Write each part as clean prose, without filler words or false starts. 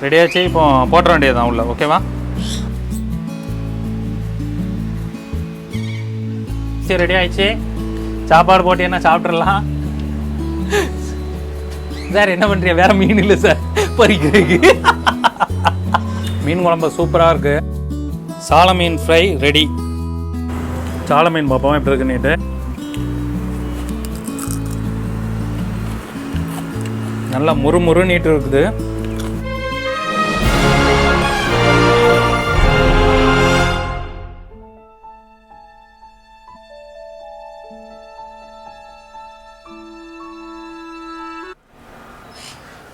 ரெடியாச்சு. இப்போ போட்டுற வேண்டியதுதான் உள்ள. ஓகேவா? சரி, ரெடி ஆயிடுச்சு. சாப்பாடு போட்டீங்கன்னா சாப்பிட்றலாம். சார் என்ன பண்ணுறீங்க? வேற மீன் இல்லை சார் பறிக்கிறதுக்கு. மீன் குழம்பு சூப்பராக இருக்கு. சால மீன் ஃப்ரை ரெடி. சால மீன் பார்ப்போம் எப்படி இருக்குன்னுட்டு. நல்லா முறு நீட்டு இருக்குது.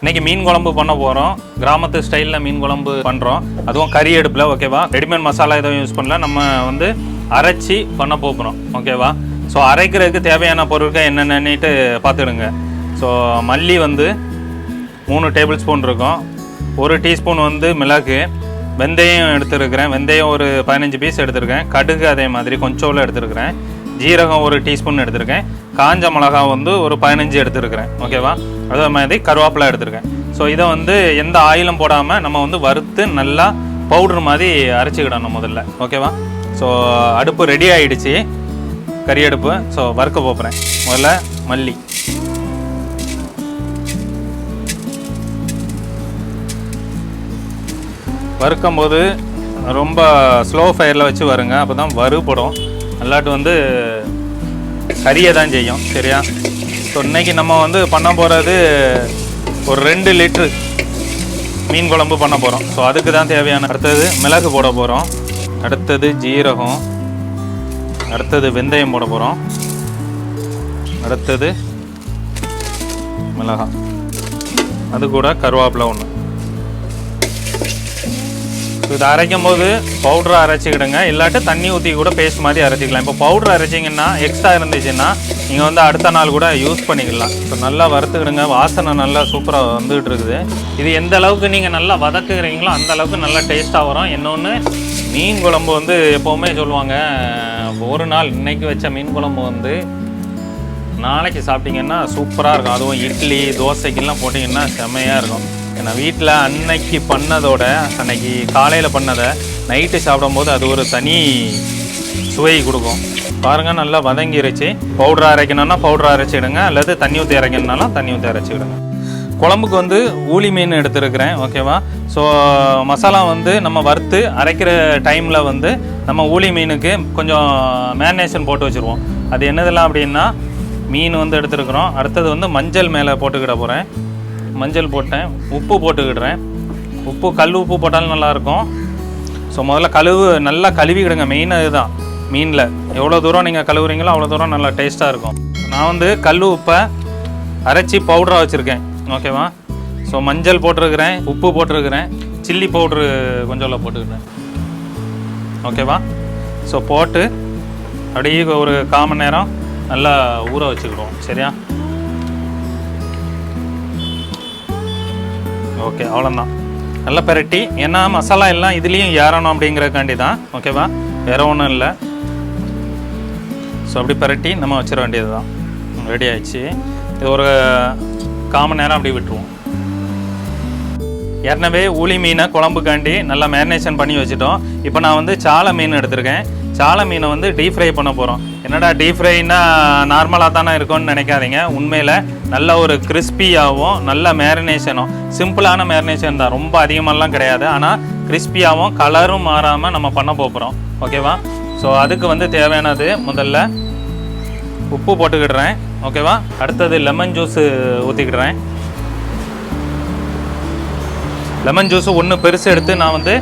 இன்றைக்கி மீன் குழம்பு பண்ண போகிறோம். கிராமத்து ஸ்டைலில் மீன் குழம்பு பண்ணுறோம். அதுவும் கறி அடுப்பில். ஓகேவா? ரெடிமேட் மசாலா எதுவும் யூஸ் பண்ணல. நம்ம வந்து அரைச்சி பண்ண போகிறோம். ஓகேவா? ஸோ அரைக்கிறதுக்கு தேவையான பொருட்கள் என்னென்னட்டு பார்த்துடுங்க. ஸோ மல்லி வந்து 3 டேபிள் ஸ்பூன் இருக்கும். 1 டீஸ்பூன் வந்து மிளகு. வெந்தயம் எடுத்துருக்கிறேன். வெந்தயம் ஒரு 15 பீஸ் எடுத்துருக்கேன். கடுகு அதே மாதிரி கொஞ்சோல எடுத்துருக்கிறேன். ஜீரகம் 1 டீஸ்பூன் எடுத்துருக்கேன். காஞ்ச மிளகா வந்து ஒரு 15 எடுத்துருக்கிறேன். ஓகேவா? அதே மாதிரி கருவேப்பிலை எடுத்துருக்கேன். ஸோ இதை வந்து எந்த ஆயிலும் போடாமல் நம்ம வந்து வறுத்து நல்லா பவுட்ரு மாதிரி அரைச்சிக்கிடணும் முதல்ல. ஓகேவா? ஸோ அடுப்பு ரெடி ஆகிடுச்சு, கறி அடுப்பு. ஸோ வறுக்க போகிறேன். முதல்ல மல்லி. வறுக்கும் போது ரொம்ப ஸ்லோ ஃபயரில் வச்சு வருங்க. அப்போ தான் வறுபடும். நல்லாட்டு வந்து கறியை தான் செய்யும். சரியா? ஸோ இன்றைக்கி நம்ம வந்து பண்ண போகிறது ஒரு 2 லிட்ரு மீன் குழம்பு பண்ண போகிறோம். ஸோ அதுக்கு தான் தேவையான. அடுத்தது மிளகு போட போகிறோம். அடுத்தது ஜீரகம். அடுத்தது வெந்தயம் போட போகிறோம். அடுத்தது மிளகாய். அது கூட கருவேப்பிலை 1. இதை அரைக்கும் போது பவுடரை அரைச்சிக்கிடுங்க. இல்லாட்டி தண்ணி ஊற்றி கூட பேஸ்ட் மாதிரி அரைச்சிக்கலாம். இப்போ பவுடர் அரைச்சிங்கன்னா எக்ஸ்ட்ரா இருந்துச்சுன்னா நீங்கள் வந்து அடுத்த நாள் கூட யூஸ் பண்ணிக்கலாம். இப்போ நல்லா வறுத்துக்கிடுங்க. வாசனை நல்லா சூப்பராக வந்துகிட்டு இருக்குது. இது எந்த அளவுக்கு நீங்கள் நல்லா வதக்குகிறீங்களோ அந்த அளவுக்கு நல்லா டேஸ்ட்டாக வரும். இன்னொன்று, மீன் குழம்பு வந்து எப்போவுமே சொல்லுவாங்க, ஒரு நாள் இன்றைக்கி வச்ச மீன் குழம்பு வந்து நாளைக்கு சாப்பிட்டிங்கன்னா சூப்பராக இருக்கும். அதுவும் இட்லி தோசைக்கெல்லாம் போட்டிங்கன்னா செம்மையாக இருக்கும். ஏன்னா வீட்டில் அன்னைக்கு பண்ணதோட அன்னைக்கு காலையில் பண்ணதை நைட்டு சாப்பிடும்போது அது ஒரு தனி சுவை கொடுக்கும். பாருங்கள், நல்லா வதங்கிருச்சு. பவுடரை அரைக்கணும்னா பவுடரை அரைச்சிடுங்க. அல்லது தண்ணி ஊற்றி அரைக்கணும்னாலும் தண்ணி ஊற்றி அரைச்சிடுங்க. குழம்புக்கு வந்து ஊளி மீன் எடுத்துருக்கிறேன். ஓகேவா? ஸோ மசாலா வந்து நம்ம வறுத்து அரைக்கிற டைமில் வந்து நம்ம ஊளி மீனுக்கு கொஞ்சம் மேரினேஷன் போட்டு வச்சுருவோம். அது என்னதெல்லாம் அப்படின்னா, மீன் வந்து எடுத்துருக்குறோம். அடுத்தது வந்து மஞ்சள் மேலே போட்டுக்கிட போகிறேன். மஞ்சள் போட்டேன். உப்பு போட்டுக்கிடுறேன். உப்பு கல் உப்பு போட்டாலும் நல்லாயிருக்கும். ஸோ முதல்ல நல்லா கழுவிக்கிடுங்க. மெயின் அதுதான். மீனில் எவ்வளோ தூரம் நீங்கள் கழுவுறீங்களோ அவ்வளோ தூரம் நல்லா டேஸ்ட்டாக இருக்கும். நான் வந்து கல் உப்பை அரைச்சி பவுடராக வச்சுருக்கேன். ஓகேவா? ஸோ மஞ்சள் போட்டிருக்கிறேன், உப்பு போட்டிருக்கிறேன், சில்லி பவுட்ரு கொஞ்சம் போட்டுக்கிட்டேன். ஓகேவா? ஸோ போட்டு அப்படியே ஒரு 1/4 மணி நேரம் நல்லா ஊற வச்சுக்கிடுவோம். சரியா? ஓகே, அவ்வளோதான். நல்லா பெரட்டி. ஏன்னா மசாலா எல்லாம் இதுலேயும் ஏறணும் அப்படிங்கிறக்காண்டி தான். ஓகேவா? வேற ஒன்றும் இல்லை. ஸோ அப்படி பெரட்டி நம்ம வச்சிட வேண்டியது தான். ரெடி ஆகிடுச்சு. இது ஒரு 1/4 மணி நேரம் அப்படி விட்டுருவோம். ஏற்கனவே ஊளி மீனை குழம்புக்காண்டி நல்லா மேரினேஷன் பண்ணி வச்சுட்டோம். இப்போ நான் வந்து சால மீன் எடுத்திருக்கேன். சால மீனை வந்து டீப் ஃப்ரை பண்ண போகிறோம். என்னடா டீப் ஃப்ரைன்னா நார்மலாக தானே இருக்கும்னு நினைக்காதீங்க. உண்மையில் நல்ல ஒரு கிறிஸ்பியாகவும் நல்ல மேரினேஷனும், சிம்பிளான மேரினேஷன் தான், ரொம்ப அதிகமாகலாம் கிடையாது. ஆனால் கிறிஸ்பியாகவும் கலரும் மாறாமல் நம்ம பண்ண போகிறோம். ஓகேவா? ஸோ அதுக்கு வந்து தேவையானது முதல்ல உப்பு போட்டுக்கிடுறேன். ஓகேவா? அடுத்தது லெமன் ஜூஸு ஊற்றிக்கிடுறேன். லெமன் ஜூஸு 1 பெருசு எடுத்து நான் வந்து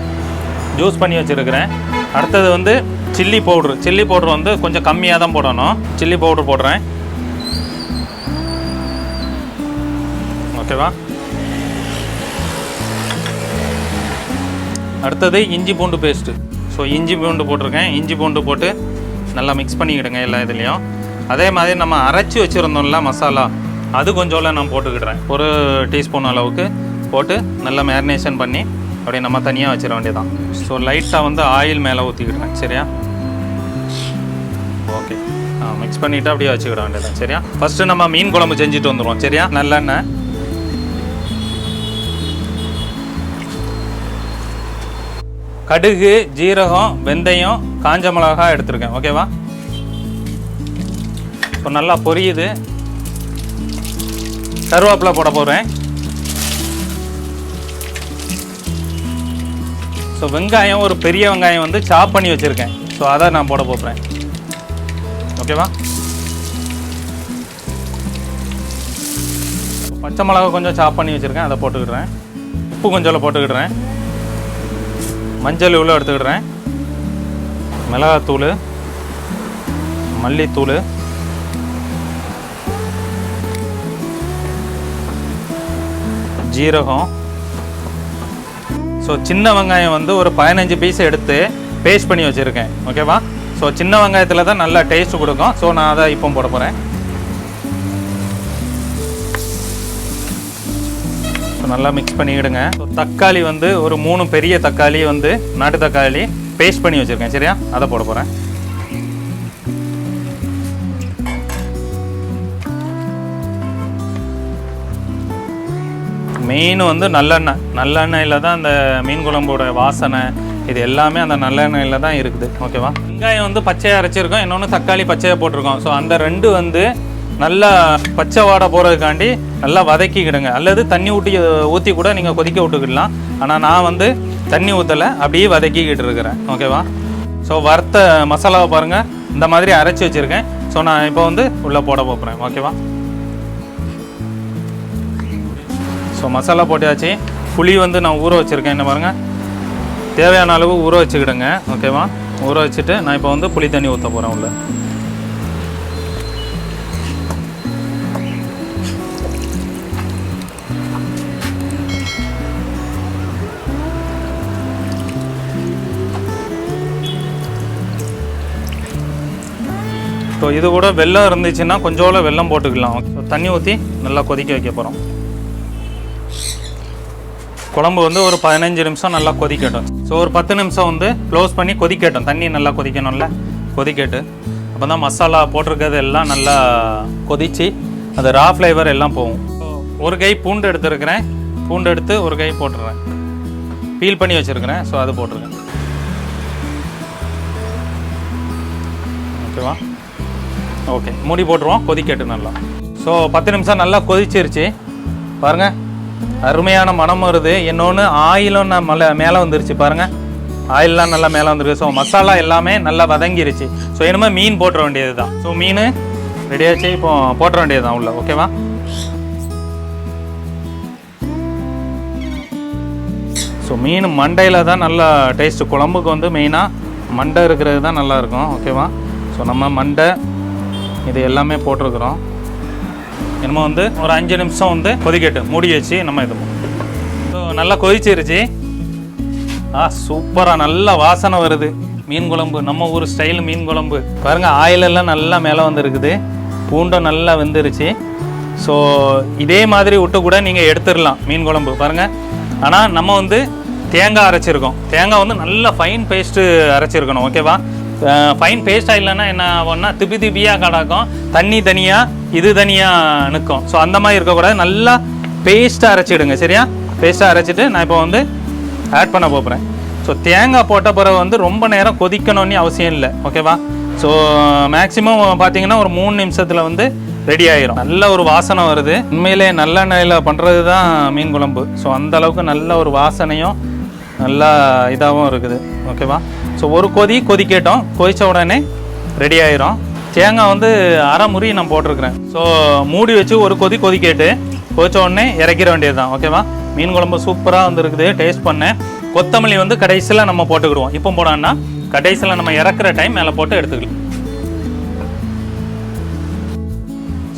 ஜூஸ் பண்ணி வச்சுருக்கிறேன். அடுத்தது வந்து சில்லி பவுட்ரு வந்து கொஞ்சம் கம்மியாக தான் போடணும். சில்லி பவுட்ரு போடுறேன். ஓகேவா? அடுத்தது இஞ்சி பூண்டு பேஸ்ட்டு. ஸோ இஞ்சி பூண்டு போட்டிருக்கேன். இஞ்சி பூண்டு போட்டு நல்லா மிக்ஸ் பண்ணிக்கிடுங்க எல்லா இதுலேயும். அதே மாதிரி நம்ம அரைச்சி வச்சுருந்தோம்ல மசாலா, அது கொஞ்சோல நான் போட்டுக்கிடுறேன். 1 டீஸ்பூன் அளவுக்கு போட்டு நல்லா மேரினேஷன் பண்ணி அப்படியே நம்ம தனியாக வச்சிட வேண்டியதான். ஸோ லைட்டாக வந்து ஆயில் மேலே ஊற்றிக்கிடுறேன். சரியா? ஓகே, மிக்ஸ் பண்ணிவிட்டு அப்படியே வச்சுக்கிட வேண்டியதான். சரியா? ஃபஸ்ட்டு நம்ம மீன் குழம்பு செஞ்சுட்டு வந்துடுவோம். சரியா? நல்லெண்ணெய் கடுகு, ஜீரகம், வெந்தயம், காஞ்ச மிளகாய் எடுத்துருக்கேன். ஓகேவா? இப்போ நல்லா பொரியுது. கருவேப்பிலை போட போகிறேன். ஸோ வெங்காயம், ஒரு பெரிய வெங்காயம் வந்து சாப் பண்ணி வச்சுருக்கேன். ஸோ அதை நான் போட போகிறேன். ஓகேவா? பச்சை மிளகா கொஞ்சம் சாப் பண்ணி வச்சுருக்கேன், அதை போட்டுக்கிடுறேன். உப்பு கொஞ்சம் போட்டுக்கிடுறேன். மஞ்சள் இவ்வளோ எடுத்துக்கிடுறேன். மிளகாத்தூள், மல்லித்தூள், ஜீரகம். ஸோ சின்ன வெங்காயம் வந்து ஒரு 15 பீஸ் எடுத்து பேஸ்ட் பண்ணி வச்சுருக்கேன். ஓகேவா? ஸோ சின்ன வெங்காயத்தில் தான் நல்லா டேஸ்ட் கொடுக்கும். ஸோ நான் அதை இப்போ போட போகிறேன். ஸோ நல்லா மிக்ஸ் பண்ணிக்கிடுங்க. ஸோ தக்காளி வந்து ஒரு 3 பெரிய தக்காளி வந்து நாட்டு தக்காளி பேஸ்ட் பண்ணி வச்சுருக்கேன். சரியா? அதை போட போகிறேன். மெயின் வந்து நல்லெண்ணெயில் தான் அந்த மீன் குழம்போட வாசனை இது எல்லாமே அந்த நல்லெண்ணெயில் தான் இருக்குது. ஓகேவா? வெங்காயம் வந்து பச்சையாக அரைச்சிருக்கோம், இன்னொன்று தக்காளி பச்சையாக போட்டிருக்கோம். ஸோ அந்த ரெண்டு வந்து நல்லா பச்சை வாடை போகிறதுக்காண்டி நல்லா வதக்கிக்கிடுங்க. அல்லது தண்ணி ஊற்றி கூட நீங்கள் கொதிக்க விட்டுக்கிடலாம். ஆனால் நான் வந்து தண்ணி ஊற்றலை, அப்படியே வதக்கிக்கிட்டு இருக்கிறேன். ஓகேவா? ஸோ வறுத்த மசாலாவை பாருங்கள், இந்த மாதிரி அரைச்சி வச்சுருக்கேன். ஸோ நான் இப்போ வந்து உள்ளே போட போகிறேன். ஓகேவா? ஸோ மசாலா போட்டாச்சு. புளி வந்து நான் ஊற வச்சுருக்கேன். என்ன பாருங்கள், தேவையான அளவு ஊற வச்சுக்கிடுங்க. ஓகேவா? ஊற வச்சுட்டு நான் இப்போ வந்து புளி தண்ணி ஊற்ற போகிறேன் உள்ள. ஸோ இது கூட வெல்லம் இருந்துச்சுன்னா கொஞ்சோட வெல்லம் போட்டுக்கலாம். தண்ணி ஊற்றி நல்லா கொதிக்க வைக்க போகிறோம். குழம்பு வந்து ஒரு 15 நிமிஷம் நல்லா கொதிக்கட்டும். ஸோ ஒரு 10 நிமிஷம் வந்து க்ளோஸ் பண்ணி கொதிக்கட்டும். தண்ணி நல்லா கொதிக்கணும்ல, கொதிக்கட்டு. அப்போ தான் மசாலா போட்டிருக்கிறது எல்லாம் நல்லா கொதித்து அந்த ரா ஃப்ளேவர் எல்லாம் போகும். ஒரு கை பூண்டு எடுத்துருக்கிறேன். பூண்டு எடுத்து ஒரு கை போட்டுடுறேன். பீல் பண்ணி வச்சுருக்கிறேன். ஸோ அது போட்டிருக்கேன். ஓகேவா? ஓகே, மூடி போட்டுருவோம். கொதிக்கட்டு நல்லா. ஸோ 10 நிமிஷம் நல்லா கொதிச்சிருச்சு பாருங்கள். அருமையான மனம் வருது. இன்னொன்று ஆயிலும் நான் மேலே வந்துருச்சு பாருங்கள். ஆயிலெலாம் நல்லா மேலே வந்துருக்கு. ஸோ மசாலா எல்லாமே நல்லா வதங்கிருச்சு. ஸோ இனிமேல் மீன் போட்டுற வேண்டியது தான். ஸோ மீன் ரெடியாச்சு, இப்போ போட்டுற வேண்டியது தான் உள்ள. ஓகேவா? ஸோ மீன் மண்டையில் தான் நல்லா டேஸ்ட்டு. குழம்புக்கு வந்து மெயினாக மண்டை இருக்கிறது தான் நல்லாயிருக்கும். ஓகேவா? ஸோ நம்ம மண்டை இது எல்லாமே போட்டிருக்கிறோம். என்னமோ வந்து ஒரு 5 நிமிஷம் வந்து கொதிக்கட்டு, மூடி வச்சு நம்ம இது. ஸோ நல்லா கொதிச்சிருச்சு. சூப்பராக நல்ல வாசனை வருது. மீன் குழம்பு, நம்ம ஊர் ஸ்டைல் மீன் குழம்பு பாருங்கள். ஆயிலெல்லாம் நல்லா மேலே வந்துருக்குது. பூண்டும் நல்லா வெந்துருச்சு. ஸோ இதே மாதிரி விட்டு கூட நீங்கள் எடுத்துடலாம் மீன் குழம்பு பாருங்கள். ஆனால் நம்ம வந்து தேங்காய் அரைச்சிருக்கோம். தேங்காய் வந்து நல்லா ஃபைன் பேஸ்ட்டு அரைச்சிருக்கணும். ஓகேவா? ஃபைன் பேஸ்ட்டாக இல்லைன்னா என்ன ஆகும்னா திப்பியாக கிடக்கும். தண்ணி தனியாக, இது தனியாக நிற்கும். ஸோ அந்த மாதிரி இருக்கக்கூடாது. நல்லா பேஸ்ட்டாக அரைச்சிடுங்க. சரியா? பேஸ்ட்டாக அரைச்சிட்டு நான் இப்போ வந்து ஆட் பண்ண போகிறேன். ஸோ தேங்காய் போட்ட பிறகு வந்து ரொம்ப நேரம் கொதிக்கணும்னு அவசியம் இல்லை. ஓகேவா? ஸோ மேக்ஸிமம் பார்த்தீங்கன்னா ஒரு 3 நிமிஷத்தில் வந்து ரெடி ஆகிரும். நல்ல ஒரு வாசனை வருது. உண்மையிலே நல்லெண்ணெயில் பண்ணுறது தான் மீன் குழம்பு. ஸோ அந்தளவுக்கு நல்ல ஒரு வாசனையும் நல்லா இதாகவும் இருக்குது. ஓகேவா? ஸோ ஒரு கொதிக்கட்டும். கொதித்த உடனே ரெடி ஆகிரும். தேங்காய் வந்து அரை முறி நான் போட்டிருக்கிறேன். ஸோ மூடி வச்சு ஒரு கொதிக்கட்டு. கொதித்த உடனே இறக்கிற வேண்டியது தான். ஓகேவா? மீன் குழம்பு சூப்பராக வந்துருக்குது. டேஸ்ட் பண்ணேன். கொத்தமல்லி வந்து கடைசியில் நம்ம போட்டுக்கிடுவோம். இப்போ போனோன்னா கடைசியில் நம்ம இறக்குற டைம் மேலே போட்டு எடுத்துக்கலாம்.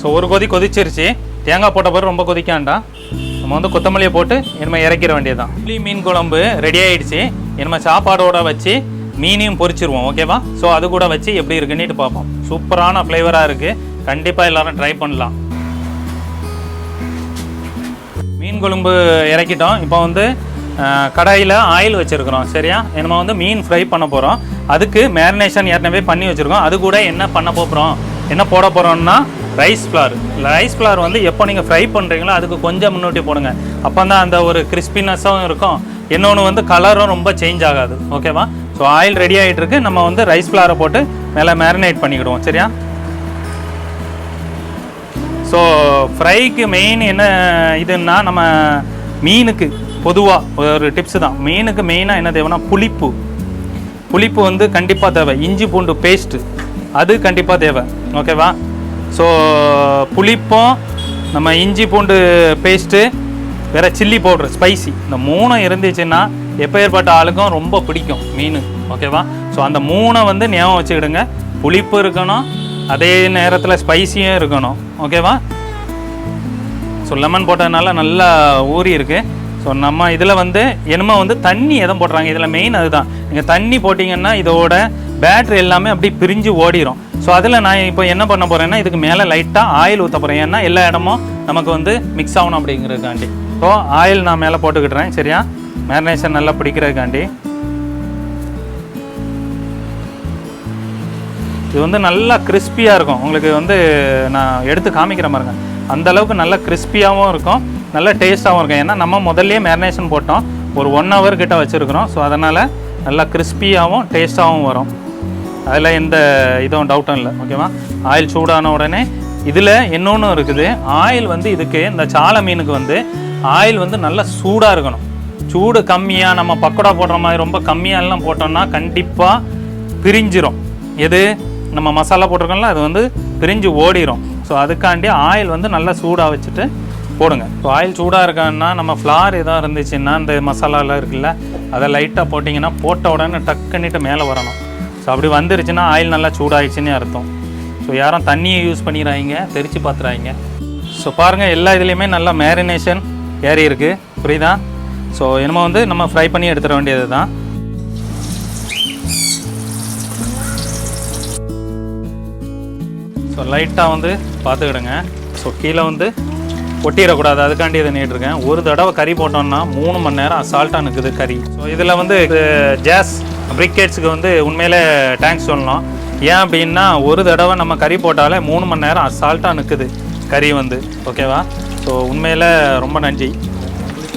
ஸோ ஒரு கொதிச்சிருச்சு. தேங்காய் போட்ட பிறகு ரொம்ப கொதிக்காண்டா. நம்ம வந்து கொத்தமல்லியை போட்டு இனிமேல் இறக்கிற வேண்டியது தான். புளி மீன் குழம்பு ரெடி ஆகிடுச்சு. இனிமேல் சாப்பாடோட வச்சு மீனையும் பொரிச்சிருவோம். ஓகேவா? ஸோ அது கூட வச்சு எப்படி இருக்குன்னுட்டு பார்ப்போம். சூப்பரான ஃப்ளேவராக இருக்குது. கண்டிப்பாக எல்லோரும் ட்ரை பண்ணலாம். மீன் குழம்பு இறக்கிட்டோம். இப்போ வந்து கடாயில் ஆயில் வச்சுருக்குறோம். சரியா? நம்ம வந்து மீன் ஃப்ரை பண்ண போகிறோம். அதுக்கு மேரினேஷன் ஏற்கனவே பண்ணி வச்சுருக்கோம். அது கூட என்ன பண்ண போகிறோம், என்ன போட போகிறோம்னா ரைஸ் ஃப்ளார் வந்து எப்போ நீங்கள் ஃப்ரை பண்ணுறீங்களோ அதுக்கு கொஞ்சம் முன்னோட்டி போடுங்க. அப்போ தான் அந்த ஒரு கிறிஸ்பினஸும் இருக்கும். இன்னொன்று வந்து கலரும் ரொம்ப சேஞ்ச் ஆகாது. ஓகேவா? ஸோ ஆயில் ரெடி ஆகிட்டு இருக்கு. நம்ம வந்து ரைஸ் ஃப்ளாரை போட்டு மேலே மேரினேட் பண்ணிக்கிடுவோம். சரியா? ஸோ ஃப்ரைக்கு மெயின் என்ன இதுன்னா, நம்ம மீனுக்கு பொதுவாக ஒரு டிப்ஸு தான். மீனுக்கு மெயினாக என்ன தேவைன்னா புளிப்பு வந்து கண்டிப்பாக தேவை. இஞ்சி பூண்டு பேஸ்ட்டு அது கண்டிப்பாக தேவை. ஓகேவா? ஸோ புளிப்பும் நம்ம இஞ்சி பூண்டு பேஸ்ட்டு வேறு சில்லி பவுட்ரு ஸ்பைசி, இந்த 3 இருந்துச்சுன்னா எப்போ ஏற்பட்ட ஆளுக்கும் ரொம்ப பிடிக்கும் மீன். ஓகேவா? ஸோ அந்த 3 வந்து ஞாபகம் வச்சுக்கிடுங்க. புளிப்பு இருக்கணும், அதே நேரத்தில் ஸ்பைசியும் இருக்கணும். ஓகேவா? ஸோ லெமன் போட்டதுனால நல்லா ஊறி இருக்குது. ஸோ நம்ம இதில் வந்து என்னமோ வந்து தண்ணி எதுவும் போடுறாங்க. இதில் மெயின் அதுதான். நீங்கள் தண்ணி போட்டிங்கன்னா இதோட பேட்ரி எல்லாமே அப்படி பிரிஞ்சு ஓடிடும். ஸோ அதில் நான் இப்போ என்ன பண்ண போகிறேன்னா, இதுக்கு மேலே லைட்டாக ஆயில் ஊற்ற போகிறேன். ஏன்னா எல்லா இடமும் நமக்கு வந்து மிக்ஸ் ஆகணும் அப்படிங்கிறதுக்காண்டி. ஸோ ஆயில் நான் மேலே போட்டுக்கிட்டுறேன். சரியா? மேரினேஷன் நல்லா பிடிக்கிறதுக்காண்டி. இது வந்து நல்லா கிறிஸ்பியாக இருக்கும். உங்களுக்கு வந்து நான் எடுத்து காமிக்கிற பாருங்க. அந்த அளவுக்கு நல்லா கிறிஸ்பியாகவும் இருக்கும், நல்லா டேஸ்ட்டாகவும் இருக்கும். ஏன்னா நம்ம முதல்லையே மேரினேஷன் போட்டோம், ஒரு 1 hour கிட்ட வச்சுருக்கிறோம். ஸோ அதனால் நல்லா கிறிஸ்பியாகவும் டேஸ்ட்டாகவும் வரும். அதில் எந்த இதுவும் டவுட்டும் இல்லை. ஓகேவா? ஆயில் சூடான உடனே இதில் இன்னொன்று இருக்குது. ஆயில் வந்து இதுக்கு இந்த சாலை மீனுக்கு வந்து ஆயில் வந்து நல்லா சூடாக இருக்கணும். சூடு கம்மியாக நம்ம பக்கோடா போடுற மாதிரி ரொம்ப கம்மியாகலாம் போட்டோம்னா கண்டிப்பாக பிரிஞ்சிரும். எது நம்ம மசாலா போட்டிருக்கோம்ல அது வந்து பிரிஞ்சு ஓடிடும். ஸோ அதுக்காண்டி ஆயில் வந்து நல்லா சூடாக வச்சுட்டு போடுங்க. ஸோ ஆயில் சூடாக இருக்கான்னா நம்ம ஃப்ளார் எதாவது இருந்துச்சுன்னா இந்த மசாலாலாம் இருக்குல்ல அதை லைட்டாக போட்டிங்கன்னா போட்ட உடனே டக்குன்னிட்டு மேலே வரணும். ஸோ அப்படி வந்துருச்சுன்னா ஆயில் நல்லா சூடாகிடுச்சுன்னு அர்த்தம். ஸோ யாரும் தண்ணியை யூஸ் பண்ணிடுறாங்க, தெரித்து பார்த்துறாங்க. ஸோ பாருங்கள், எல்லா இதுலேயுமே நல்லா மேரினேஷன் ஏறி இருக்குது. புரியுதா? ஸோ என்னமோ வந்து நம்ம ஃப்ரை பண்ணி எடுத்துட வேண்டியது தான். ஸோ லைட்டாக வந்து பார்த்துக்கிடுங்க. ஸோ கீழே வந்து ஒட்டிடக்கூடாது, அதுக்காண்டி இதை நீட்டிருக்கேன். ஒரு தடவை கறி போட்டோம்னா 3 மணி நேரம் அசால்ட்டாக நிற்குது கறி. ஸோ இதில் வந்து ஜாஸ் பிரிக்கெட்ஸுக்கு வந்து உண்மையிலே தேங்க்ஸ் சொல்லணும். ஏன் அப்படின்னா ஒரு தடவை நம்ம கறி போட்டாலே 3 மணி நேரம் அசால்ட்டாக நிற்குது கறி வந்து. ஓகேவா? ஸோ உண்மையில் ரொம்ப நன்றி.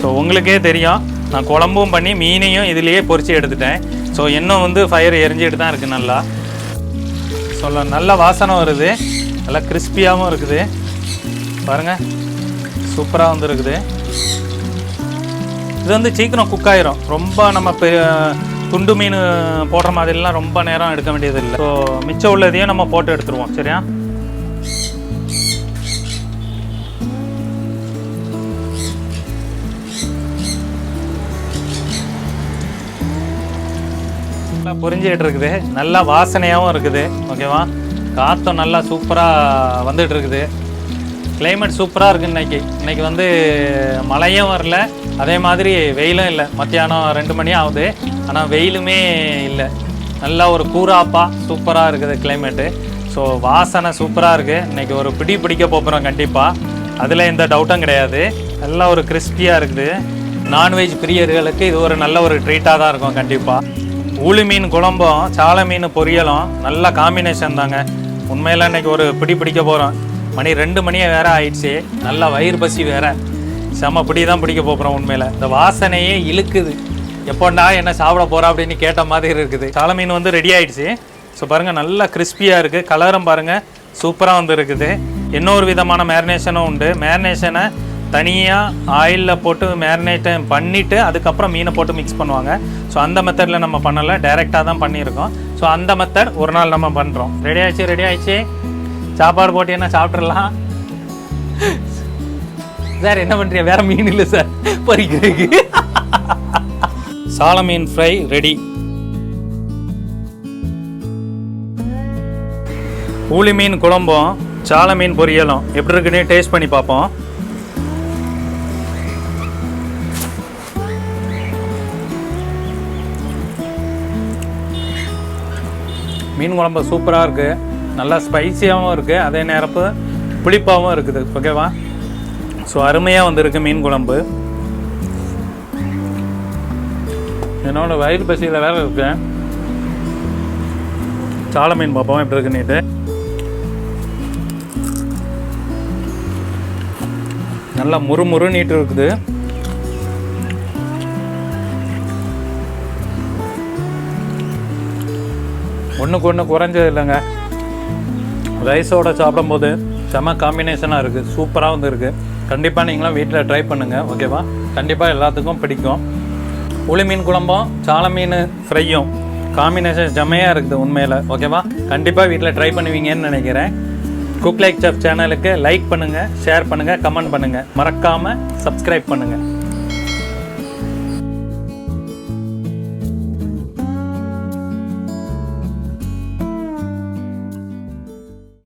ஸோ உங்களுக்கே தெரியும், நான் குழம்பும் பண்ணி மீனையும் இதுலேயே பொரிச்சு எடுத்துட்டேன். ஸோ இன்னும் வந்து ஃபயர் எரிஞ்சிட்டு தான் இருக்குது நல்லா. சொல்ல நல்ல வாசனை வருது, நல்லா கிறிஸ்பியாகவும் இருக்குது. பாருங்கள், சூப்பராக வந்து இருக்குது. இது வந்து சீக்கிரம் குக் ஆயிரும். ரொம்ப நம்ம துண்டு மீன் போடுற மாதிரிலாம் ரொம்ப நேரம் எடுக்க வேண்டியது இல்லை. ஸோ மிச்சம் உள்ளதையும் நம்ம போட்டு எடுத்துருவோம். சரியா? நல்லா புரிஞ்சிக்கிட்டு இருக்குது, நல்லா வாசனையாகவும் இருக்குது. ஓகேவா? காற்றும் நல்லா சூப்பராக வந்துட்டு இருக்குது. கிளைமேட் சூப்பராக இருக்குது இன்னைக்கு வந்து மழையும் வரல, அதே மாதிரி வெயிலும் இல்லை. மத்தியானம் 2 மணி ஆகுது, ஆனால் வெயிலுமே இல்லை. நல்லா ஒரு கூராப்பாக சூப்பராக இருக்குது கிளைமேட்டு. ஸோ வாசனை சூப்பராக இருக்குது. இன்றைக்கி ஒரு பிடிக்க போகிறோம் கண்டிப்பாக, அதில் எந்த டவுட்டும் கிடையாது. நல்லா ஒரு கிறிஸ்பியாக இருக்குது. நான்வெஜ் பிரியர்களுக்கு இது ஒரு நல்ல ஒரு ட்ரீட்டாக தான் இருக்கும் கண்டிப்பாக. ஊளி மீன் குழம்பும் சாலை மீன் பொரியலும் நல்ல காம்பினேஷன் தாங்க. உண்மையில் இன்றைக்கி ஒரு பிடிக்க போகிறோம். மணி 2 மணியே வேறு ஆயிடுச்சு. நல்லா வயிறு பசி வேறு, செம்ம தான் பிடிக்க போகிறோம். உண்மையில் இந்த வாசனையே இழுக்குது. எப்போண்டா என்ன சாப்பிட போகிறா அப்படின்னு கேட்ட மாதிரி இருக்குது. சாலை மீன் வந்து ரெடி ஆகிடுச்சு. ஸோ பாருங்கள், நல்லா கிறிஸ்பியாக இருக்குது. கலரும் பாருங்கள் சூப்பராக வந்து இருக்குது. இன்னொரு விதமான மேரினேஷனும் உண்டு. மேரினேஷனை தனியாக ஆயிலில் போட்டு மேரினேட் பண்ணிவிட்டு அதுக்கப்புறம் மீனை போட்டு மிக்ஸ் பண்ணுவாங்க. ஸோ அந்த மெத்தடில் நம்ம பண்ணலை, டைரெக்டாக தான் பண்ணியிருக்கோம். ஸோ அந்த மெத்தட் ஒரு நாள் நம்ம பண்ணுறோம். ரெடி ஆயிடுச்சு. சாப்பாடு போட்டு என்ன சாப்பிட்றலாம் சார்? என்ன பண்ணுறீங்க? வேறு மீன் இல்லை சார் பொரிக்கிறதுக்கு. சால மீன் ஃப்ரை ரெடி. ஊளி மீன் குழம்பும் சால மீன் பொரியலும் எப்படி இருக்குன்னு டேஸ்ட் பண்ணி பார்ப்போம். மீன் குழம்பு சூப்பராக இருக்குது, நல்லா ஸ்பைசியாகவும் இருக்குது, அதே நேரப்பு புளிப்பாகவும் இருக்குது. ஓகேவா? ஸோ அருமையாக வந்துருக்கு மீன் குழம்பு. என்னோட வயிறு பசியில் வேறு இருக்கு. சாலை மீன் பார்ப்போம் எப்படி இருக்குன்னுட்டு. நல்லா முறு நீட்டு இருக்குது. ஒன்றுக்கு ஒன்று குறைஞ்சது இல்லைங்க. ரைஸோடு சாப்பிடும்போது செம காம்பினேஷனாக இருக்குது, சூப்பராக வந்து இருக்குது. கண்டிப்பாக நீங்களும் வீட்டில் ட்ரை பண்ணுங்கள், ஓகேவா? கண்டிப்பாக எல்லாத்துக்கும் பிடிக்கும். புளி மீன் குழம்பும் சாலை மீன் ஃப்ரையும் காம்பினேஷன் செம்மையாக இருக்குது உண்மையில், ஓகேவா? கண்டிப்பாக வீட்டில் ட்ரை பண்ணுவீங்கன்னு நினைக்கிறேன். குக் லைக் செஃப் சேனலுக்கு லைக் பண்ணுங்கள், ஷேர் பண்ணுங்கள், கமெண்ட் பண்ணுங்கள், மறக்காமல் சப்ஸ்கிரைப் பண்ணுங்கள்.